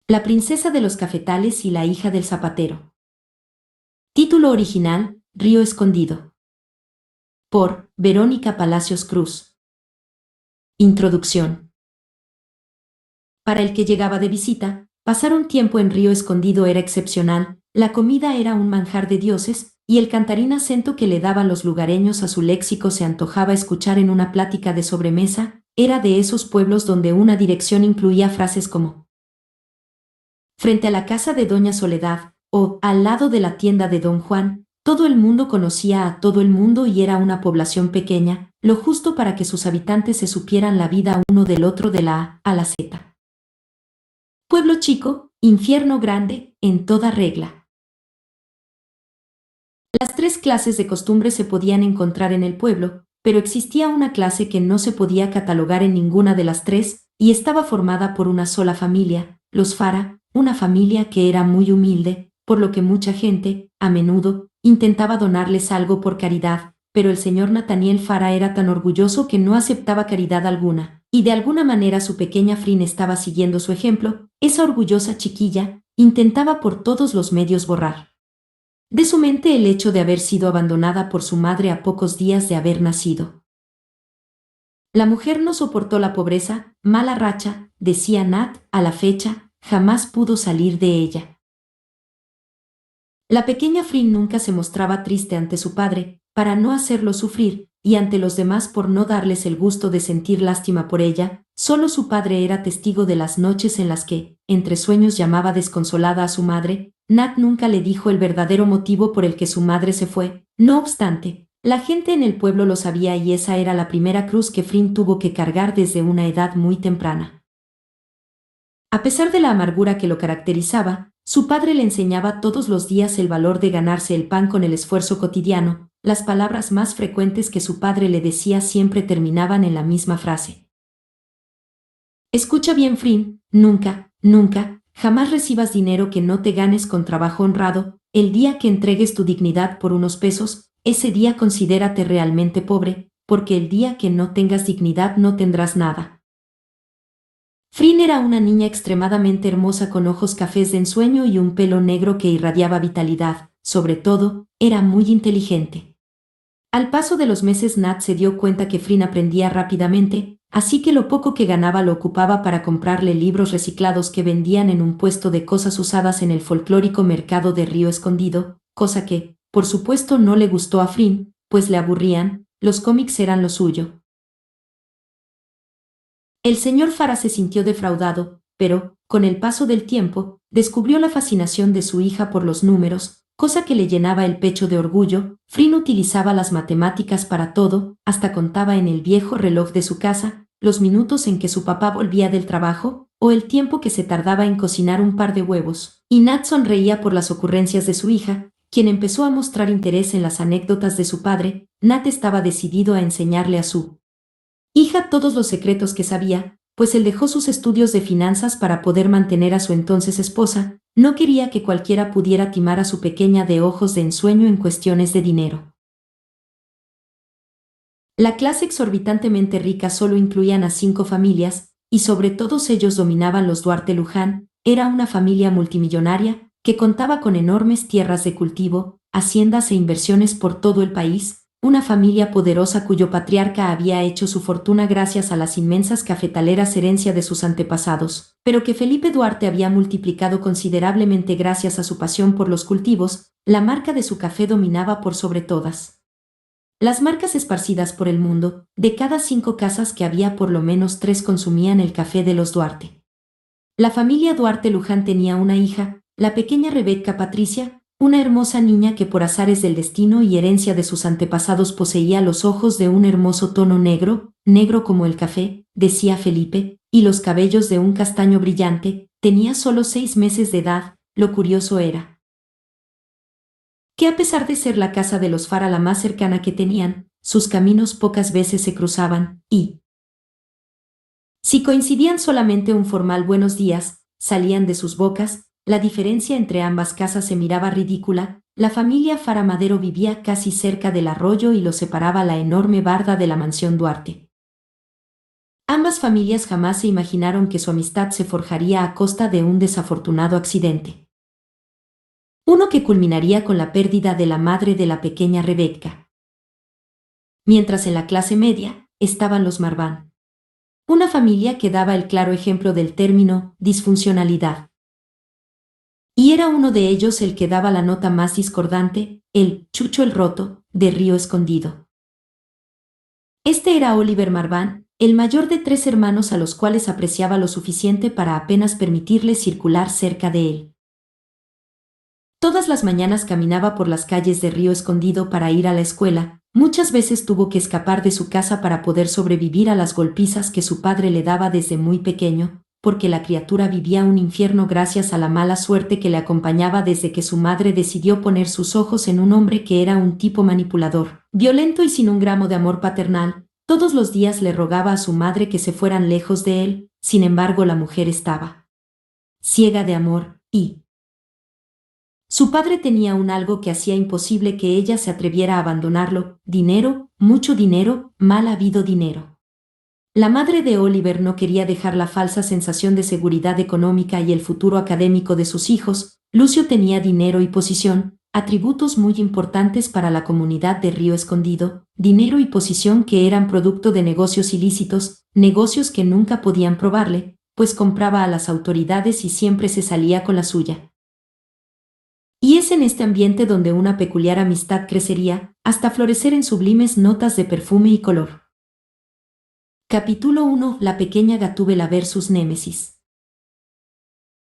La princesa de los cafetales y la hija del zapatero. Título original: Río Escondido. Por Verónica Palacios Cruz. Introducción. Para el que llegaba de visita, pasar un tiempo en Río Escondido era excepcional, la comida era un manjar de dioses, y el cantarín acento que le daban los lugareños a su léxico se antojaba escuchar en una plática de sobremesa. Era de esos pueblos donde una dirección incluía frases como frente a la casa de Doña Soledad, o al lado de la tienda de Don Juan. Todo el mundo conocía a todo el mundo y era una población pequeña, lo justo para que sus habitantes se supieran la vida uno del otro de la A a la Z. Pueblo chico, infierno grande, en toda regla. Las tres clases de costumbres se podían encontrar en el pueblo, pero existía una clase que no se podía catalogar en ninguna de las tres, y estaba formada por una sola familia, los Fara, una familia que era muy humilde, por lo que mucha gente, a menudo, intentaba donarles algo por caridad, pero el señor Nathaniel Fara era tan orgulloso que no aceptaba caridad alguna, y de alguna manera su pequeña Frin estaba siguiendo su ejemplo. Esa orgullosa chiquilla intentaba por todos los medios borrar de su mente el hecho de haber sido abandonada por su madre a pocos días de haber nacido. La mujer no soportó la pobreza, mala racha, decía Nat, a la fecha, jamás pudo salir de ella. La pequeña Frin nunca se mostraba triste ante su padre, para no hacerlo sufrir, y ante los demás por no darles el gusto de sentir lástima por ella. Solo su padre era testigo de las noches en las que, entre sueños, llamaba desconsolada a su madre. Nat nunca le dijo el verdadero motivo por el que su madre se fue. No obstante, la gente en el pueblo lo sabía y esa era la primera cruz que Frin tuvo que cargar desde una edad muy temprana. A pesar de la amargura que lo caracterizaba, su padre le enseñaba todos los días el valor de ganarse el pan con el esfuerzo cotidiano. Las palabras más frecuentes que su padre le decía siempre terminaban en la misma frase. Escucha bien, Frin, nunca, nunca, jamás recibas dinero que no te ganes con trabajo honrado. El día que entregues tu dignidad por unos pesos, ese día considérate realmente pobre, porque el día que no tengas dignidad no tendrás nada. Frin era una niña extremadamente hermosa con ojos cafés de ensueño y un pelo negro que irradiaba vitalidad. Sobre todo, era muy inteligente. Al paso de los meses Nat se dio cuenta que Frin aprendía rápidamente, así que lo poco que ganaba lo ocupaba para comprarle libros reciclados que vendían en un puesto de cosas usadas en el folclórico mercado de Río Escondido, cosa que, por supuesto, no le gustó a Frin, pues le aburrían. Los cómics eran lo suyo. El señor Fara se sintió defraudado, pero, con el paso del tiempo, descubrió la fascinación de su hija por los números, cosa que le llenaba el pecho de orgullo. Frin utilizaba las matemáticas para todo, hasta contaba en el viejo reloj de su casa los minutos en que su papá volvía del trabajo, o el tiempo que se tardaba en cocinar un par de huevos. Y Nat sonreía por las ocurrencias de su hija, quien empezó a mostrar interés en las anécdotas de su padre. Nat estaba decidido a enseñarle a su hija todos los secretos que sabía, pues él dejó sus estudios de finanzas para poder mantener a su entonces esposa. No quería que cualquiera pudiera timar a su pequeña de ojos de ensueño en cuestiones de dinero. La clase exorbitantemente rica solo incluían a 5 familias, y sobre todos ellos dominaban los Duarte Luján. Era una familia multimillonaria, que contaba con enormes tierras de cultivo, haciendas e inversiones por todo el país. Una familia poderosa cuyo patriarca había hecho su fortuna gracias a las inmensas cafetaleras herencia de sus antepasados, pero que Felipe Duarte había multiplicado considerablemente gracias a su pasión por los cultivos. La marca de su café dominaba por sobre todas las marcas esparcidas por el mundo. De cada 5 casas que había, por lo menos 3 consumían el café de los Duarte. La familia Duarte Luján tenía una hija, la pequeña Rebeca Patricia, una hermosa niña que por azares del destino y herencia de sus antepasados poseía los ojos de un hermoso tono negro, negro como el café, decía Felipe, y los cabellos de un castaño brillante. Tenía solo 6 meses de edad. Lo curioso era que, a pesar de ser la casa de los Fara la más cercana que tenían, sus caminos pocas veces se cruzaban, y si coincidían solamente un formal buenos días, salían de sus bocas. La diferencia entre ambas casas se miraba ridícula. La familia Fara Madero vivía casi cerca del arroyo y lo separaba la enorme barda de la mansión Duarte. Ambas familias jamás se imaginaron que su amistad se forjaría a costa de un desafortunado accidente. Uno que culminaría con la pérdida de la madre de la pequeña Rebecca. Mientras en la clase media estaban los Marván. Una familia que daba el claro ejemplo del término disfuncionalidad. Y era uno de ellos el que daba la nota más discordante, el Chucho el Roto, de Río Escondido. Este era Oliver Marván, el mayor de 3 hermanos a los cuales apreciaba lo suficiente para apenas permitirles circular cerca de él. Todas las mañanas caminaba por las calles de Río Escondido para ir a la escuela, muchas veces tuvo que escapar de su casa para poder sobrevivir a las golpizas que su padre le daba desde muy pequeño, porque la criatura vivía un infierno gracias a la mala suerte que le acompañaba desde que su madre decidió poner sus ojos en un hombre que era un tipo manipulador, violento y sin un gramo de amor paternal. Todos los días le rogaba a su madre que se fueran lejos de él, sin embargo la mujer estaba ciega de amor, y su padre tenía un algo que hacía imposible que ella se atreviera a abandonarlo: dinero, mucho dinero, mal habido dinero. La madre de Oliver no quería dejar la falsa sensación de seguridad económica y el futuro académico de sus hijos. Lucio tenía dinero y posición, atributos muy importantes para la comunidad de Río Escondido, dinero y posición que eran producto de negocios ilícitos, negocios que nunca podían probarle, pues compraba a las autoridades y siempre se salía con la suya. Y es en este ambiente donde una peculiar amistad crecería, hasta florecer en sublimes notas de perfume y color. Capítulo 1. La pequeña Gatúbela versus Némesis.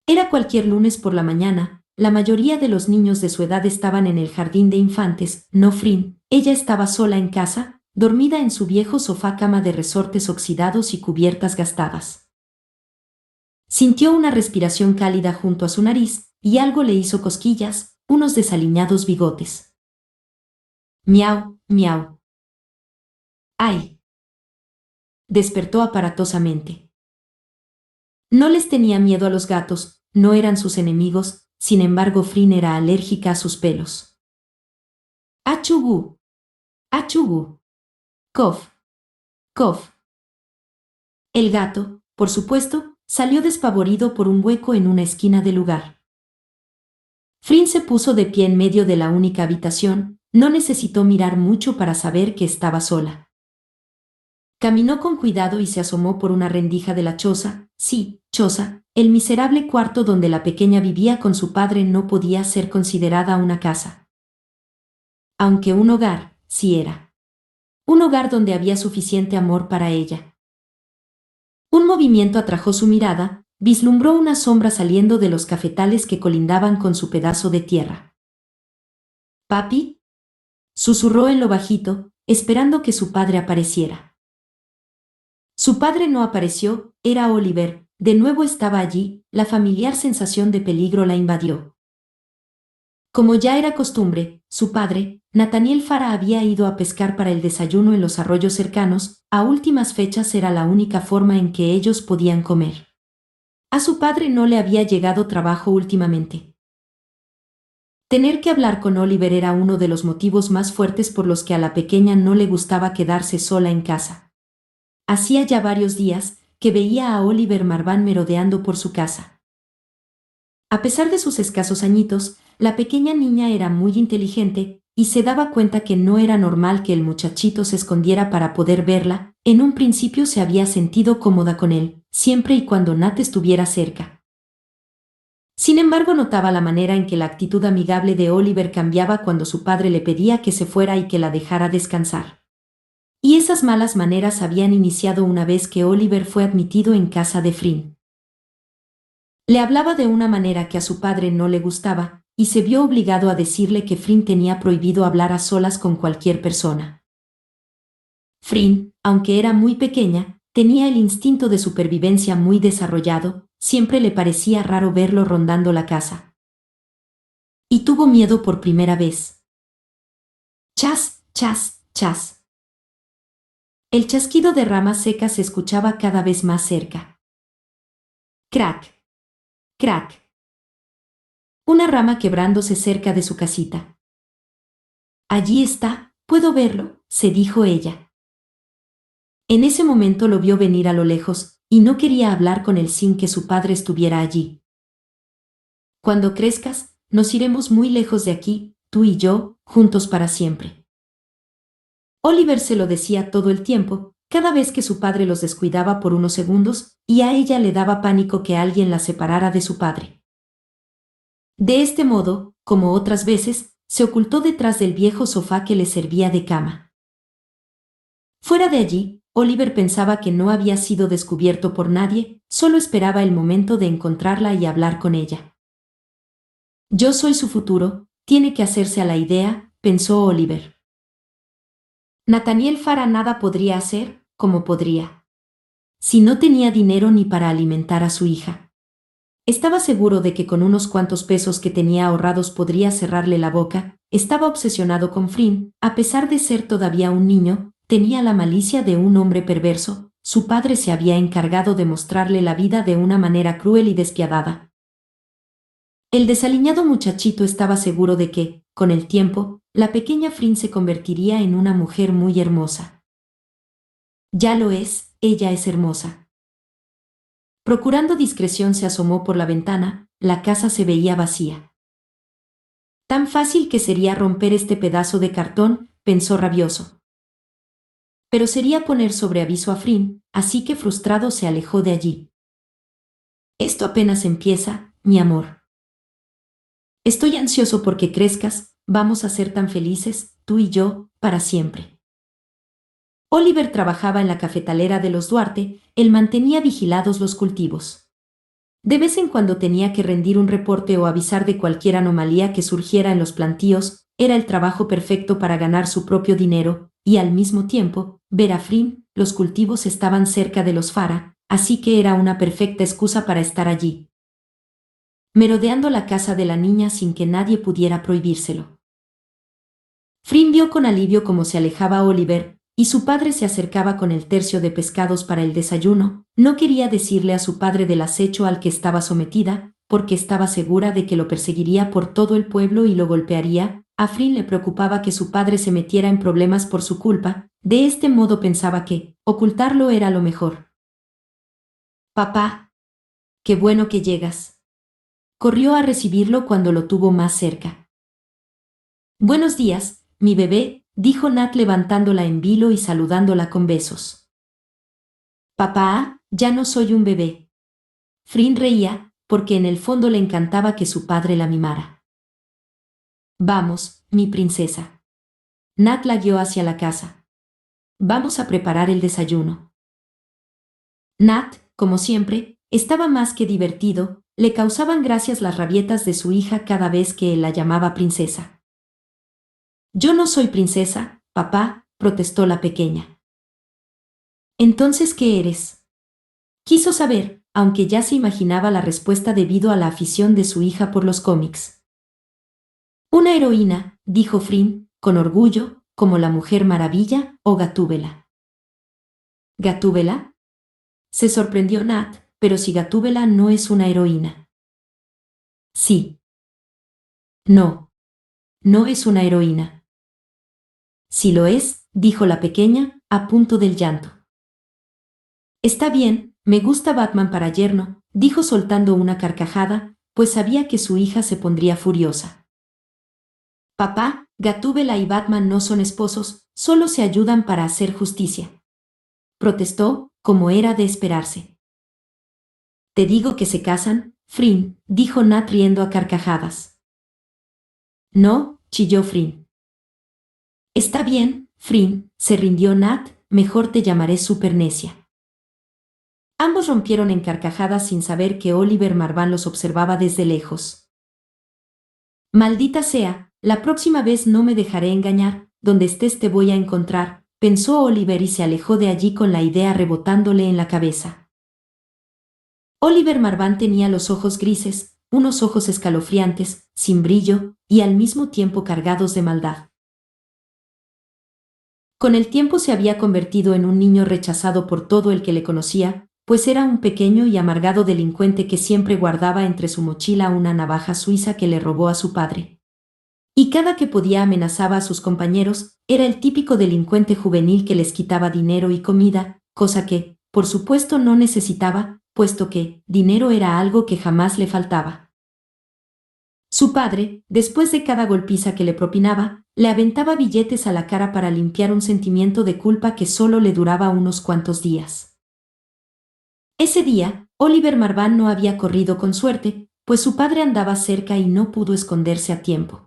Era cualquier lunes por la mañana, la mayoría de los niños de su edad estaban en el jardín de infantes, no Frin. Ella estaba sola en casa, dormida en su viejo sofá cama de resortes oxidados y cubiertas gastadas. Sintió una respiración cálida junto a su nariz, y algo le hizo cosquillas, unos desaliñados bigotes. Miau, miau. ¡Ay! Despertó aparatosamente. No les tenía miedo a los gatos, no eran sus enemigos, sin embargo Frin era alérgica a sus pelos. ¡Achugú! ¡Achugú! ¡Cof! ¡Cof! El gato, por supuesto, salió despavorido por un hueco en una esquina del lugar. Frin se puso de pie en medio de la única habitación, no necesitó mirar mucho para saber que estaba sola. Caminó con cuidado y se asomó por una rendija de la choza. Sí, choza, el miserable cuarto donde la pequeña vivía con su padre no podía ser considerada una casa. Aunque un hogar, sí era. Un hogar donde había suficiente amor para ella. Un movimiento atrajo su mirada, vislumbró una sombra saliendo de los cafetales que colindaban con su pedazo de tierra. «¿Papi?», susurró en lo bajito, esperando que su padre apareciera. Su padre no apareció, era Oliver, de nuevo estaba allí, la familiar sensación de peligro la invadió. Como ya era costumbre, su padre, Nathaniel Farah, había ido a pescar para el desayuno en los arroyos cercanos. A últimas fechas era la única forma en que ellos podían comer. A su padre no le había llegado trabajo últimamente. Tener que hablar con Oliver era uno de los motivos más fuertes por los que a la pequeña no le gustaba quedarse sola en casa. Hacía ya varios días que veía a Oliver Marván merodeando por su casa. A pesar de sus escasos añitos, la pequeña niña era muy inteligente y se daba cuenta que no era normal que el muchachito se escondiera para poder verla. En un principio se había sentido cómoda con él, siempre y cuando Nat estuviera cerca. Sin embargo, notaba la manera en que la actitud amigable de Oliver cambiaba cuando su padre le pedía que se fuera y que la dejara descansar. Y esas malas maneras habían iniciado una vez que Oliver fue admitido en casa de Frin. Le hablaba de una manera que a su padre no le gustaba, y se vio obligado a decirle que Frin tenía prohibido hablar a solas con cualquier persona. Frin, aunque era muy pequeña, tenía el instinto de supervivencia muy desarrollado, siempre le parecía raro verlo rondando la casa. Y tuvo miedo por primera vez. Chas, chas, chas. El chasquido de ramas secas se escuchaba cada vez más cerca. Crack. Crack. Una rama quebrándose cerca de su casita. Allí está, puedo verlo, se dijo ella. En ese momento lo vio venir a lo lejos, y no quería hablar con él sin que su padre estuviera allí. Cuando crezcas, nos iremos muy lejos de aquí, tú y yo, juntos para siempre. Oliver se lo decía todo el tiempo, cada vez que su padre los descuidaba por unos segundos, y a ella le daba pánico que alguien la separara de su padre. De este modo, como otras veces, se ocultó detrás del viejo sofá que le servía de cama. Fuera de allí, Oliver pensaba que no había sido descubierto por nadie, solo esperaba el momento de encontrarla y hablar con ella. Yo soy su futuro, tiene que hacerse a la idea, pensó Oliver. Nathaniel Farah nada podría hacer, como podría. Si no tenía dinero ni para alimentar a su hija. Estaba seguro de que con unos cuantos pesos que tenía ahorrados podría cerrarle la boca, estaba obsesionado con Flynn, a pesar de ser todavía un niño, tenía la malicia de un hombre perverso, su padre se había encargado de mostrarle la vida de una manera cruel y despiadada. El desaliñado muchachito estaba seguro de que, con el tiempo, la pequeña Flynn se convertiría en una mujer muy hermosa. Ya lo es, ella es hermosa. Procurando discreción se asomó por la ventana, la casa se veía vacía. Tan fácil que sería romper este pedazo de cartón, pensó rabioso. Pero sería poner sobre aviso a Flynn, así que frustrado se alejó de allí. Esto apenas empieza, mi amor. Estoy ansioso porque crezcas, vamos a ser tan felices, tú y yo, para siempre. Oliver trabajaba en la cafetalera de los Duarte, él mantenía vigilados los cultivos. De vez en cuando tenía que rendir un reporte o avisar de cualquier anomalía que surgiera en los plantíos, era el trabajo perfecto para ganar su propio dinero, y al mismo tiempo, ver a Flynn, los cultivos estaban cerca de los Farah, así que era una perfecta excusa para estar allí, merodeando la casa de la niña sin que nadie pudiera prohibírselo. Flynn vio con alivio cómo se alejaba Oliver, y su padre se acercaba con el tercio de pescados para el desayuno. No quería decirle a su padre del acecho al que estaba sometida, porque estaba segura de que lo perseguiría por todo el pueblo y lo golpearía. A Flynn le preocupaba que su padre se metiera en problemas por su culpa, de este modo pensaba que ocultarlo era lo mejor. Papá, qué bueno que llegas. Corrió a recibirlo cuando lo tuvo más cerca. Buenos días, mi bebé, dijo Nat levantándola en vilo y saludándola con besos. Papá, ya no soy un bebé. Flynn reía, porque en el fondo le encantaba que su padre la mimara. Vamos, mi princesa. Nat la guió hacia la casa. Vamos a preparar el desayuno. Nat, como siempre, estaba más que divertido, le causaban gracias las rabietas de su hija cada vez que él la llamaba princesa. Yo no soy princesa, papá, protestó la pequeña. ¿Entonces qué eres? Quiso saber, aunque ya se imaginaba la respuesta debido a la afición de su hija por los cómics. Una heroína, dijo Flynn, con orgullo, como la Mujer Maravilla o Gatúbela. ¿Gatúbela? Se sorprendió Nat, pero si Gatúbela no es una heroína. Sí. No. No es una heroína. Si lo es, dijo la pequeña, a punto del llanto. Está bien, me gusta Batman para yerno, dijo soltando una carcajada, pues sabía que su hija se pondría furiosa. Papá, Gatúbela y Batman no son esposos, solo se ayudan para hacer justicia. Protestó, como era de esperarse. Te digo que se casan, Flynn, dijo Nat riendo a carcajadas. No, chilló Flynn. Está bien, Flynn, se rindió Nat, mejor te llamaré Supernecia. Ambos rompieron en carcajadas sin saber que Oliver Marván los observaba desde lejos. Maldita sea, la próxima vez no me dejaré engañar, donde estés te voy a encontrar, pensó Oliver y se alejó de allí con la idea rebotándole en la cabeza. Oliver Marván tenía los ojos grises, unos ojos escalofriantes, sin brillo, y al mismo tiempo cargados de maldad. Con el tiempo se había convertido en un niño rechazado por todo el que le conocía, pues era un pequeño y amargado delincuente que siempre guardaba entre su mochila una navaja suiza que le robó a su padre. Y cada que podía amenazaba a sus compañeros, era el típico delincuente juvenil que les quitaba dinero y comida, cosa que, por supuesto, no necesitaba, puesto que dinero era algo que jamás le faltaba. Su padre, después de cada golpiza que le propinaba, le aventaba billetes a la cara para limpiar un sentimiento de culpa que solo le duraba unos cuantos días. Ese día, Oliver Marván no había corrido con suerte, pues su padre andaba cerca y no pudo esconderse a tiempo.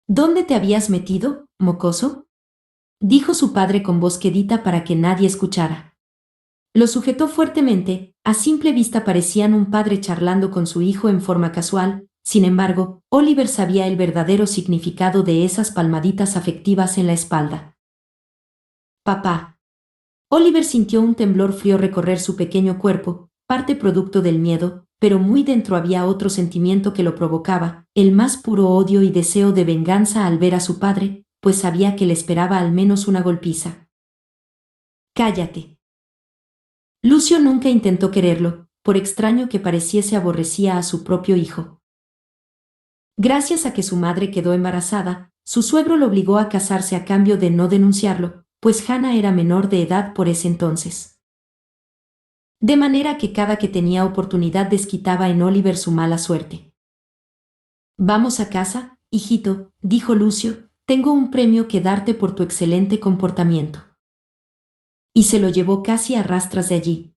¿Dónde te habías metido, mocoso?, dijo su padre con voz quedita para que nadie escuchara. Lo sujetó fuertemente, a simple vista parecían un padre charlando con su hijo en forma casual. Sin embargo, Oliver sabía el verdadero significado de esas palmaditas afectivas en la espalda. Papá. Oliver sintió un temblor frío recorrer su pequeño cuerpo, parte producto del miedo, pero muy dentro había otro sentimiento que lo provocaba, el más puro odio y deseo de venganza al ver a su padre, pues sabía que le esperaba al menos una golpiza. Cállate. Lucio nunca intentó quererlo, por extraño que pareciese aborrecía a su propio hijo. Gracias a que su madre quedó embarazada, su suegro lo obligó a casarse a cambio de no denunciarlo, pues Hannah era menor de edad por ese entonces. De manera que cada que tenía oportunidad desquitaba en Oliver su mala suerte. Vamos a casa, hijito, dijo Lucio, tengo un premio que darte por tu excelente comportamiento. Y se lo llevó casi a rastras de allí.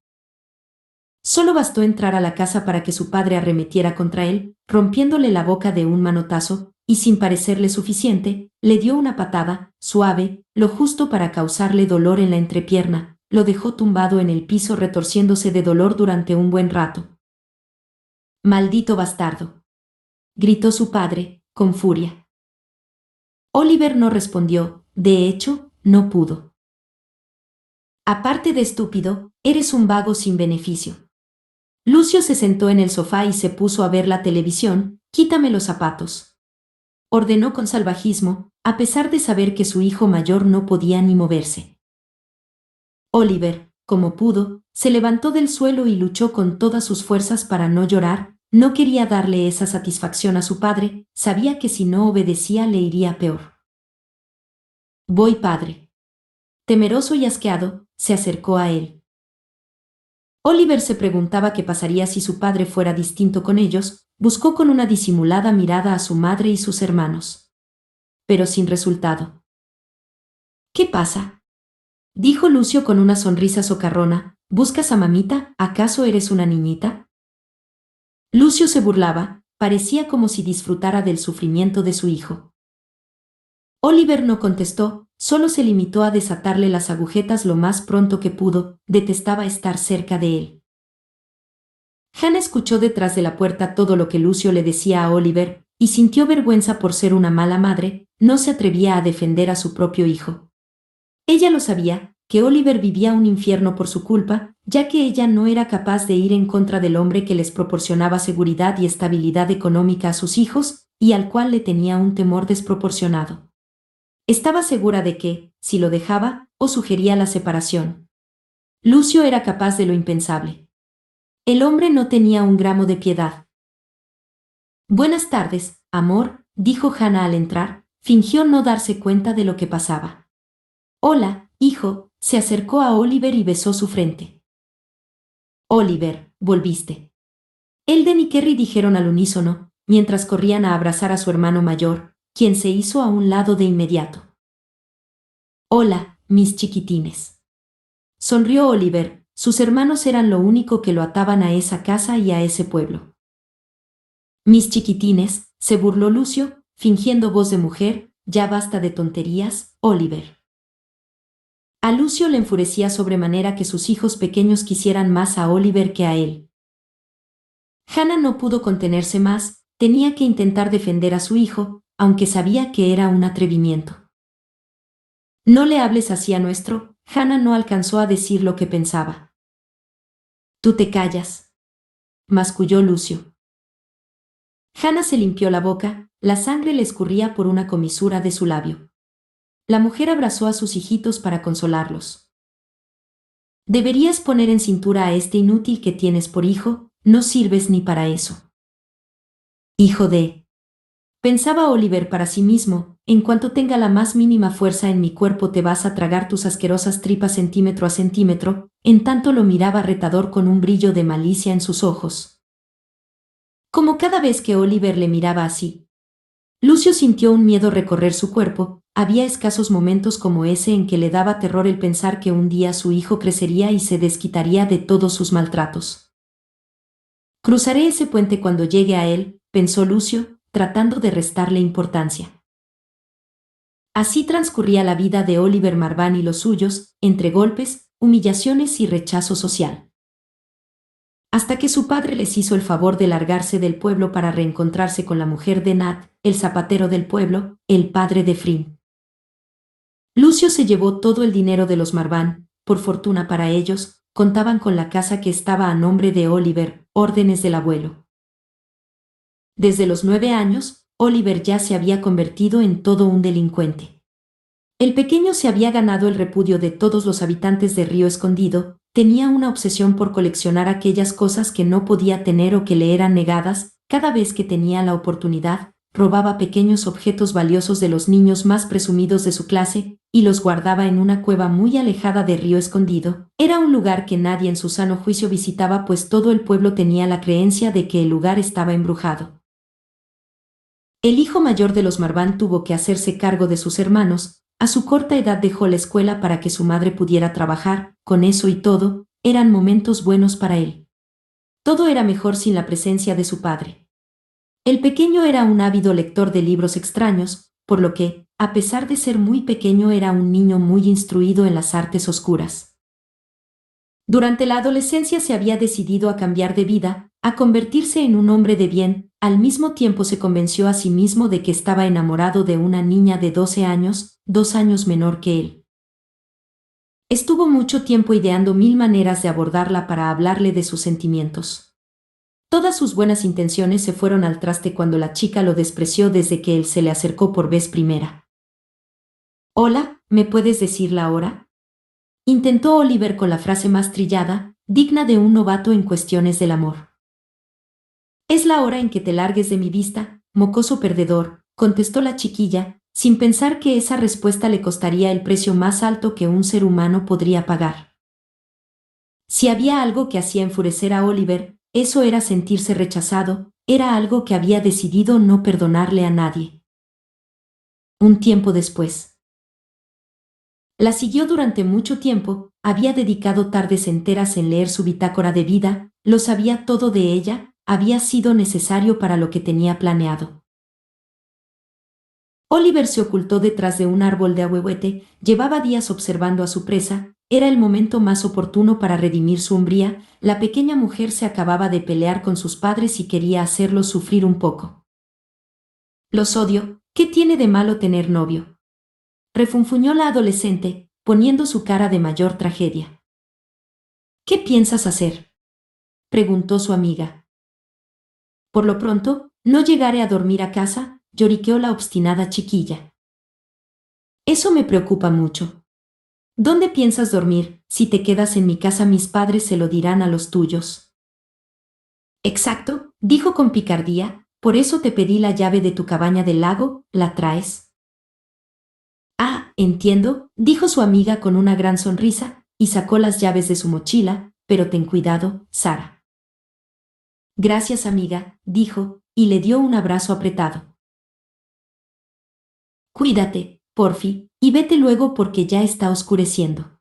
Solo bastó entrar a la casa para que su padre arremetiera contra él, rompiéndole la boca de un manotazo, y sin parecerle suficiente, le dio una patada, suave, lo justo para causarle dolor en la entrepierna, lo dejó tumbado en el piso retorciéndose de dolor durante un buen rato. ¡Maldito bastardo!, gritó su padre, con furia. Oliver no respondió, de hecho, no pudo. Aparte de estúpido, eres un vago sin beneficio. Lucio se sentó en el sofá y se puso a ver la televisión. Quítame los zapatos, ordenó con salvajismo, a pesar de saber que su hijo mayor no podía ni moverse. Oliver, como pudo, se levantó del suelo y luchó con todas sus fuerzas para no llorar. No quería darle esa satisfacción a su padre, sabía que si no obedecía le iría peor. Voy, padre. Temeroso y asqueado, se acercó a él. Oliver se preguntaba qué pasaría si su padre fuera distinto con ellos, buscó con una disimulada mirada a su madre y sus hermanos. Pero sin resultado. ¿Qué pasa?, dijo Lucio con una sonrisa socarrona. ¿Buscas a mamita? ¿Acaso eres una niñita? Lucio se burlaba, parecía como si disfrutara del sufrimiento de su hijo. Oliver no contestó, solo se limitó a desatarle las agujetas lo más pronto que pudo, detestaba estar cerca de él. Hannah escuchó detrás de la puerta todo lo que Lucio le decía a Oliver, y sintió vergüenza por ser una mala madre, no se atrevía a defender a su propio hijo. Ella lo sabía, que Oliver vivía un infierno por su culpa, ya que ella no era capaz de ir en contra del hombre que les proporcionaba seguridad y estabilidad económica a sus hijos, y al cual le tenía un temor desproporcionado. Estaba segura de que, si lo dejaba, o sugería la separación. Lucio era capaz de lo impensable. El hombre no tenía un gramo de piedad. Buenas tardes, amor, dijo Hannah al entrar, fingió no darse cuenta de lo que pasaba. Hola, hijo, se acercó a Oliver y besó su frente. Oliver, volviste. Elden y Kerry dijeron al unísono, mientras corrían a abrazar a su hermano mayor, quien se hizo a un lado de inmediato. Hola, mis chiquitines. Sonrió Oliver, sus hermanos eran lo único que lo ataban a esa casa y a ese pueblo. Mis chiquitines, se burló Lucio, fingiendo voz de mujer, ya basta de tonterías, Oliver. A Lucio le enfurecía sobremanera que sus hijos pequeños quisieran más a Oliver que a él. Hannah no pudo contenerse más, tenía que intentar defender a su hijo, aunque sabía que era un atrevimiento. No le hables así a nuestro. Hannah no alcanzó a decir lo que pensaba. Tú te callas, masculló Lucio. Hannah se limpió la boca, la sangre le escurría por una comisura de su labio. La mujer abrazó a sus hijitos para consolarlos. Deberías poner en cintura a este inútil que tienes por hijo, no sirves ni para eso. Hijo de... Pensaba Oliver para sí mismo, en cuanto tenga la más mínima fuerza en mi cuerpo te vas a tragar tus asquerosas tripas centímetro a centímetro, en tanto lo miraba retador con un brillo de malicia en sus ojos. Como cada vez que Oliver le miraba así, Lucio sintió un miedo recorrer su cuerpo. Había escasos momentos como ese en que le daba terror el pensar que un día su hijo crecería y se desquitaría de todos sus maltratos. Cruzaré ese puente cuando llegue a él, pensó Lucio, tratando de restarle importancia. Así transcurría la vida de Oliver Marván y los suyos, entre golpes, humillaciones y rechazo social. Hasta que su padre les hizo el favor de largarse del pueblo para reencontrarse con la mujer de Nat, el zapatero del pueblo, el padre de Frin. Lucio se llevó todo el dinero de los Marván. Por fortuna para ellos, contaban con la casa que estaba a nombre de Oliver, órdenes del abuelo. Desde los 9 años, Oliver ya se había convertido en todo un delincuente. El pequeño se había ganado el repudio de todos los habitantes de Río Escondido, tenía una obsesión por coleccionar aquellas cosas que no podía tener o que le eran negadas. Cada vez que tenía la oportunidad, robaba pequeños objetos valiosos de los niños más presumidos de su clase y los guardaba en una cueva muy alejada de Río Escondido. Era un lugar que nadie en su sano juicio visitaba, pues todo el pueblo tenía la creencia de que el lugar estaba embrujado. El hijo mayor de los Marván tuvo que hacerse cargo de sus hermanos. A su corta edad dejó la escuela para que su madre pudiera trabajar. Con eso y todo, eran momentos buenos para él. Todo era mejor sin la presencia de su padre. El pequeño era un ávido lector de libros extraños, por lo que, a pesar de ser muy pequeño, era un niño muy instruido en las artes oscuras. Durante la adolescencia se había decidido a cambiar de vida, a convertirse en un hombre de bien. Al mismo tiempo se convenció a sí mismo de que estaba enamorado de una niña de 12 años, 2 años menor que él. Estuvo mucho tiempo ideando 1000 maneras de abordarla para hablarle de sus sentimientos. Todas sus buenas intenciones se fueron al traste cuando la chica lo despreció desde que él se le acercó por vez primera. «Hola, ¿me puedes decir la hora?», intentó Oliver con la frase más trillada, digna de un novato en cuestiones del amor. «Es la hora en que te largues de mi vista, mocoso perdedor», contestó la chiquilla, sin pensar que esa respuesta le costaría el precio más alto que un ser humano podría pagar. Si había algo que hacía enfurecer a Oliver, eso era sentirse rechazado, era algo que había decidido no perdonarle a nadie. Un tiempo después. La siguió durante mucho tiempo, había dedicado tardes enteras en leer su bitácora de vida, lo sabía todo de ella, había sido necesario para lo que tenía planeado. Oliver se ocultó detrás de un árbol de ahuehuete, llevaba días observando a su presa, era el momento más oportuno para redimir su hombría. La pequeña mujer se acababa de pelear con sus padres y quería hacerlos sufrir un poco. «Los odio, ¿qué tiene de malo tener novio?», refunfuñó la adolescente, poniendo su cara de mayor tragedia. «¿Qué piensas hacer?», preguntó su amiga. «Por lo pronto, no llegaré a dormir a casa», lloriqueó la obstinada chiquilla. «Eso me preocupa mucho. ¿Dónde piensas dormir? Si te quedas en mi casa mis padres se lo dirán a los tuyos». «Exacto», dijo con picardía, «por eso te pedí la llave de tu cabaña del lago, ¿la traes?». «Ah, entiendo», dijo su amiga con una gran sonrisa, y sacó las llaves de su mochila, «pero ten cuidado, Sara». «Gracias, amiga», dijo, y le dio un abrazo apretado. «Cuídate, porfi, y vete luego porque ya está oscureciendo».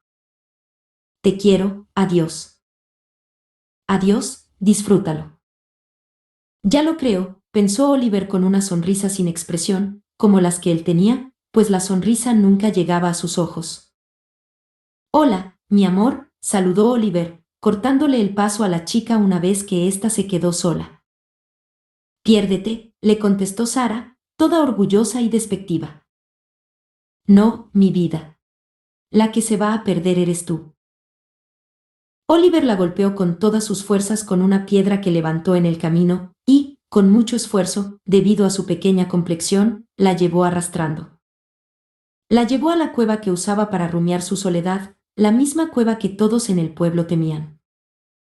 «Te quiero, adiós». «Adiós, disfrútalo». «Ya lo creo», pensó Oliver con una sonrisa sin expresión, como las que él tenía, pues la sonrisa nunca llegaba a sus ojos. «Hola, mi amor», saludó Oliver, cortándole el paso a la chica una vez que ésta se quedó sola. «Piérdete», le contestó Sara, toda orgullosa y despectiva. «No, mi vida. La que se va a perder eres tú». Oliver la golpeó con todas sus fuerzas con una piedra que levantó en el camino, y, con mucho esfuerzo, debido a su pequeña complexión, la llevó arrastrando. La llevó a la cueva que usaba para rumiar su soledad, la misma cueva que todos en el pueblo temían.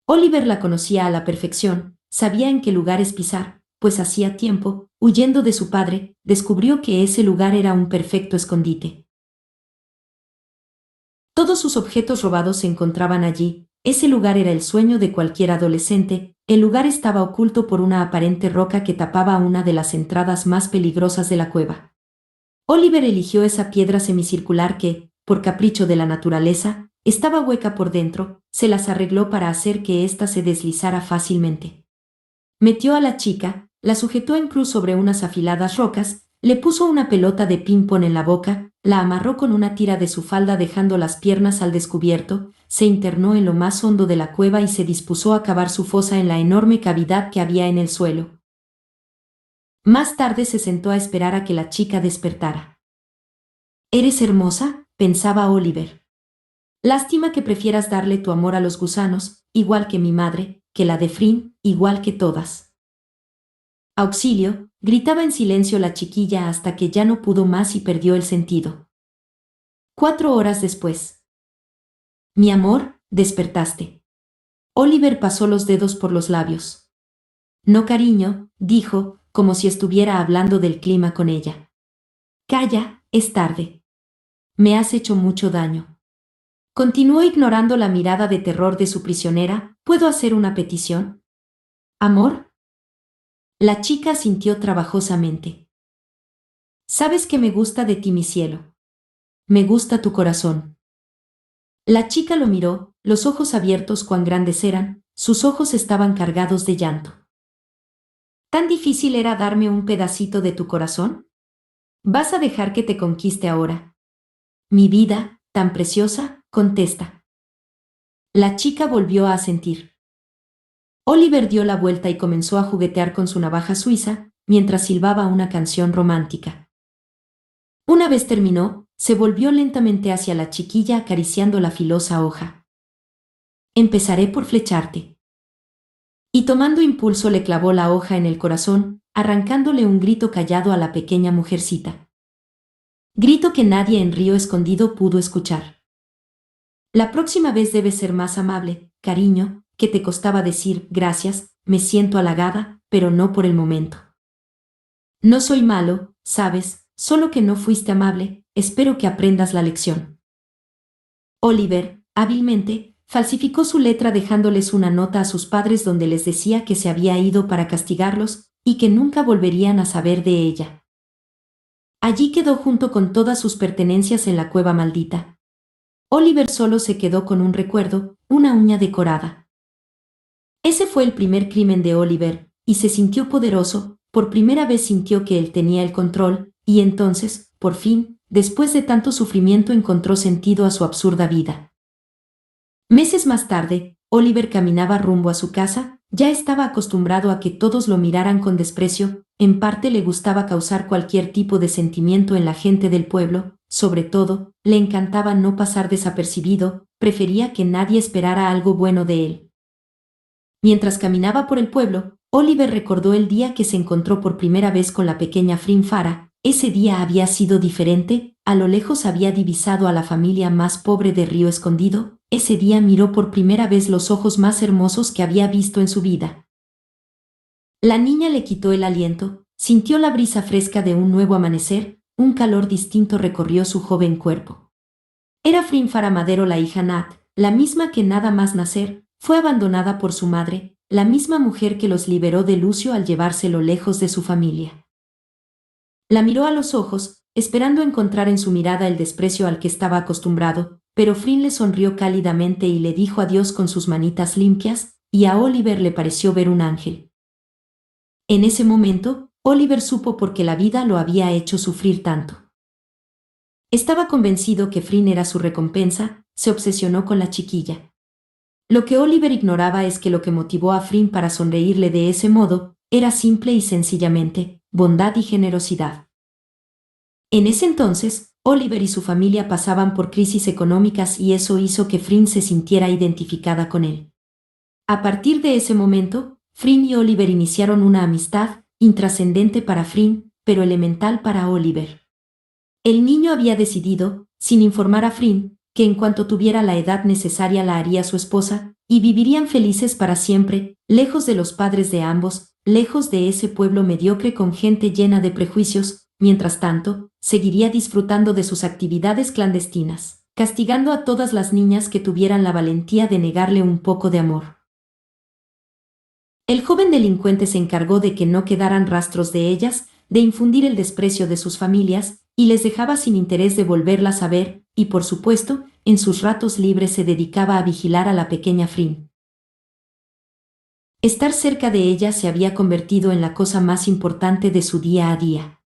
Oliver la conocía a la perfección, sabía en qué lugares pisar, pues hacía tiempo, huyendo de su padre, descubrió que ese lugar era un perfecto escondite. Todos sus objetos robados se encontraban allí. Ese lugar era el sueño de cualquier adolescente. El lugar estaba oculto por una aparente roca que tapaba una de las entradas más peligrosas de la cueva. Oliver eligió esa piedra semicircular que, por capricho de la naturaleza, estaba hueca por dentro, se las arregló para hacer que ésta se deslizara fácilmente. Metió a la chica, la sujetó en cruz sobre unas afiladas rocas, le puso una pelota de ping-pong en la boca, la amarró con una tira de su falda dejando las piernas al descubierto, se internó en lo más hondo de la cueva y se dispuso a cavar su fosa en la enorme cavidad que había en el suelo. Más tarde se sentó a esperar a que la chica despertara. «¿Eres hermosa?», pensaba Oliver. «Lástima que prefieras darle tu amor a los gusanos, igual que mi madre, que la de Frin, igual que todas». «Auxilio», gritaba en silencio la chiquilla hasta que ya no pudo más y perdió el sentido. 4 horas después. «Mi amor, despertaste». Oliver pasó los dedos por los labios. «No, cariño», dijo, como si estuviera hablando del clima con ella. «Calla, es tarde. Me has hecho mucho daño». Continuó ignorando la mirada de terror de su prisionera. «¿Puedo hacer una petición?». «¿Amor?». La chica asintió trabajosamente. «Sabes que me gusta de ti, mi cielo. Me gusta tu corazón». La chica lo miró, los ojos abiertos cuán grandes eran, sus ojos estaban cargados de llanto. ¿Tan difícil era darme un pedacito de tu corazón? ¿Vas a dejar que te conquiste ahora? Mi vida, tan preciosa, contesta. La chica volvió a asentir. Oliver dio la vuelta y comenzó a juguetear con su navaja suiza, mientras silbaba una canción romántica. Una vez terminó, se volvió lentamente hacia la chiquilla acariciando la filosa hoja. «Empezaré por flecharte». Y tomando impulso le clavó la hoja en el corazón, arrancándole un grito callado a la pequeña mujercita. Grito que nadie en Río Escondido pudo escuchar. «La próxima vez debes ser más amable, cariño», que te costaba decir «gracias», me siento halagada, pero no por el momento. No soy malo, sabes, solo que no fuiste amable, espero que aprendas la lección. Oliver, hábilmente, falsificó su letra dejándoles una nota a sus padres donde les decía que se había ido para castigarlos y que nunca volverían a saber de ella. Allí quedó junto con todas sus pertenencias en la cueva maldita. Oliver solo se quedó con un recuerdo, una uña decorada. Ese fue el primer crimen de Oliver, y se sintió poderoso, por primera vez sintió que él tenía el control, y entonces, por fin, después de tanto sufrimiento encontró sentido a su absurda vida. Meses más tarde, Oliver caminaba rumbo a su casa, ya estaba acostumbrado a que todos lo miraran con desprecio, en parte le gustaba causar cualquier tipo de sentimiento en la gente del pueblo, sobre todo, le encantaba no pasar desapercibido, prefería que nadie esperara algo bueno de él. Mientras caminaba por el pueblo, Oliver recordó el día que se encontró por primera vez con la pequeña Frin Farah. Ese día había sido diferente, a lo lejos había divisado a la familia más pobre de Río Escondido, ese día miró por primera vez los ojos más hermosos que había visto en su vida. La niña le quitó el aliento, sintió la brisa fresca de un nuevo amanecer, un calor distinto recorrió su joven cuerpo. Era Frin Farah Madero, la hija Nat, la misma que nada más nacer, fue abandonada por su madre, la misma mujer que los liberó de Lucio al llevárselo lejos de su familia. La miró a los ojos, esperando encontrar en su mirada el desprecio al que estaba acostumbrado, pero Frin le sonrió cálidamente y le dijo adiós con sus manitas limpias, y a Oliver le pareció ver un ángel. En ese momento, Oliver supo por qué la vida lo había hecho sufrir tanto. Estaba convencido que Frin era su recompensa, se obsesionó con la chiquilla. Lo que Oliver ignoraba es que lo que motivó a Frin para sonreírle de ese modo era simple y sencillamente bondad y generosidad. En ese entonces, Oliver y su familia pasaban por crisis económicas y eso hizo que Frin se sintiera identificada con él. A partir de ese momento, Frin y Oliver iniciaron una amistad, intrascendente para Frin, pero elemental para Oliver. El niño había decidido, sin informar a Frin, que en cuanto tuviera la edad necesaria la haría su esposa, y vivirían felices para siempre, lejos de los padres de ambos, lejos de ese pueblo mediocre con gente llena de prejuicios. Mientras tanto, seguiría disfrutando de sus actividades clandestinas, castigando a todas las niñas que tuvieran la valentía de negarle un poco de amor. El joven delincuente se encargó de que no quedaran rastros de ellas, de infundir el desprecio de sus familias, y les dejaba sin interés de volverlas a ver, y por supuesto, en sus ratos libres se dedicaba a vigilar a la pequeña Frim. Estar cerca de ella se había convertido en la cosa más importante de su día a día.